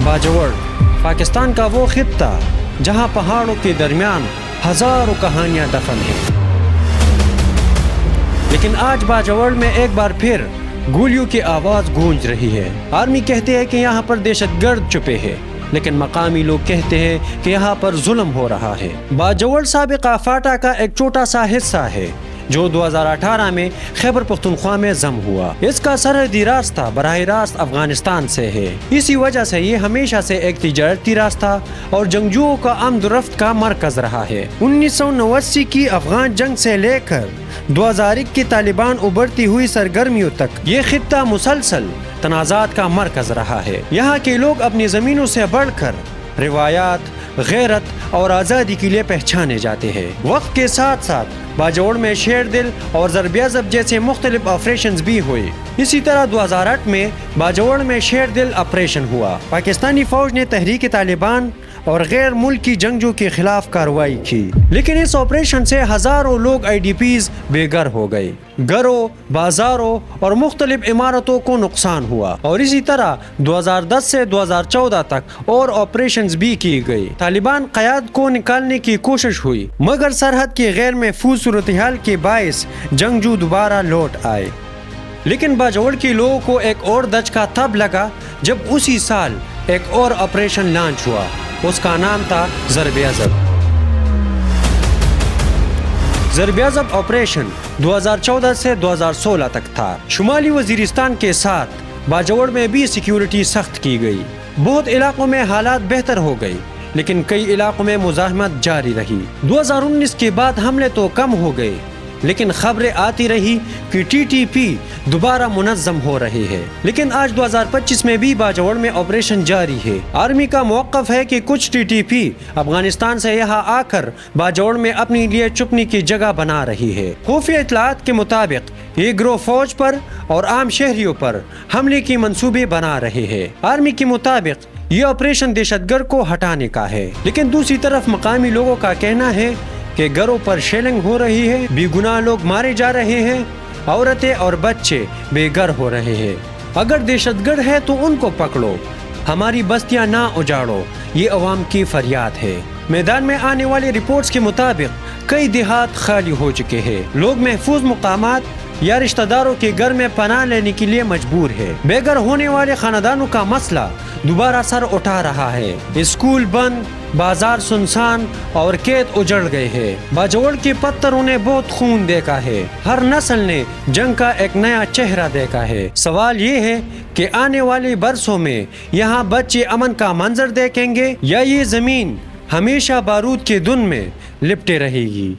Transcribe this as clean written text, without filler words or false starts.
باجوڑ پاکستان کا وہ خطہ جہاں پہاڑوں کے درمیان ہزاروں کہانیاں دفن ہیں، لیکن آج باجوڑ میں ایک بار پھر گولیوں کی آواز گونج رہی ہے۔ آرمی کہتے ہیں کہ یہاں پر دہشت گرد چھپے ہیں، لیکن مقامی لوگ کہتے ہیں کہ یہاں پر ظلم ہو رہا ہے۔ باجوڑ سابقہ فاٹا کا ایک چھوٹا سا حصہ ہے جو 2018 میں خیبر پختونخوا میں ضم ہوا۔ اس کا سرحدی راستہ براہ راست افغانستان سے ہے، اسی وجہ سے یہ ہمیشہ سے ایک تجارتی راستہ اور جنگجوؤں کا آمد و رفت کا مرکز رہا ہے۔ 1989 کی افغان جنگ سے لے کر 2001 کی طالبان ابھرتی ہوئی سرگرمیوں تک یہ خطہ مسلسل تنازعات کا مرکز رہا ہے۔ یہاں کے لوگ اپنی زمینوں سے بڑھ کر روایات، غیرت اور آزادی کے لیے پہچانے جاتے ہیں۔ وقت کے ساتھ ساتھ باجوڑ میں شیر دل اور ضرب عضب جیسے مختلف آپریشنز بھی ہوئے۔ اسی طرح 2008 میں باجوڑ میں شیر دل آپریشن ہوا۔ پاکستانی فوج نے تحریک طالبان اور غیر ملکی جنگجو کے خلاف کارروائی کی، لیکن اس آپریشن سے ہزاروں لوگ IDPs بے گھر ہو گئے۔ گھروں، بازاروں اور مختلف عمارتوں کو نقصان ہوا، اور اسی طرح 2010 سے 2014 تک اور آپریشنز بھی کی گئی۔ طالبان قیادت کو نکالنے کی کوشش ہوئی، مگر سرحد کی غیر محفوظ صورتحال کے باعث جنگجو دوبارہ لوٹ آئے۔ لیکن باجوڑ کے لوگوں کو ایک اور دھچکا تب لگا جب اسی سال ایک اور آپریشن لانچ ہوا، اس کا نام تھا ضرب عضب۔ ضرب عضب آپریشن 2014 سے 2016 تک تھا۔ شمالی وزیرستان کے ساتھ باجوڑ میں بھی سیکیورٹی سخت کی گئی۔ بہت علاقوں میں حالات بہتر ہو گئے، لیکن کئی علاقوں میں مزاحمت جاری رہی۔ 2019 کے بعد حملے تو کم ہو گئے، لیکن خبریں آتی رہی کہ TTP دوبارہ منظم ہو رہی ہے۔ لیکن آج 2025 میں بھی باجوڑ میں آپریشن جاری ہے۔ آرمی کا موقف ہے کہ کچھ TTP افغانستان سے یہاں آ کر باجوڑ میں اپنے لیے چھپنے کی جگہ بنا رہی ہے۔ خفیہ اطلاعات کے مطابق یہ گروہ فوج پر اور عام شہریوں پر حملے کی منصوبے بنا رہے ہیں۔ آرمی کے مطابق یہ آپریشن دہشت گرد کو ہٹانے کا ہے، لیکن دوسری طرف مقامی لوگوں کا کہنا ہے کہ گھروں پر شیلنگ ہو رہی ہے، بے گناہ لوگ مارے جا رہے ہیں، عورتیں اور بچے بے گھر ہو رہے ہیں۔ اگر دہشت گرد ہے تو ان کو پکڑو، ہماری بستیاں نہ اجاڑو، یہ عوام کی فریاد ہے۔ میدان میں آنے والی رپورٹس کے مطابق کئی دیہات خالی ہو چکے ہیں، لوگ محفوظ مقامات یا رشتہ داروں کے گھر میں پناہ لینے کے لیے مجبور ہے۔ بے گھر ہونے والے خاندانوں کا مسئلہ دوبارہ سر اٹھا رہا ہے۔ اسکول بند، بازار سنسان اور کھیت اجڑ گئے ہیں۔ باجوڑ کے پتھروں نے بہت خون دیکھا ہے، ہر نسل نے جنگ کا ایک نیا چہرہ دیکھا ہے۔ سوال یہ ہے کہ آنے والے برسوں میں یہاں بچے امن کا منظر دیکھیں گے یا یہ زمین ہمیشہ بارود کے دھن میں لپٹے رہے گی۔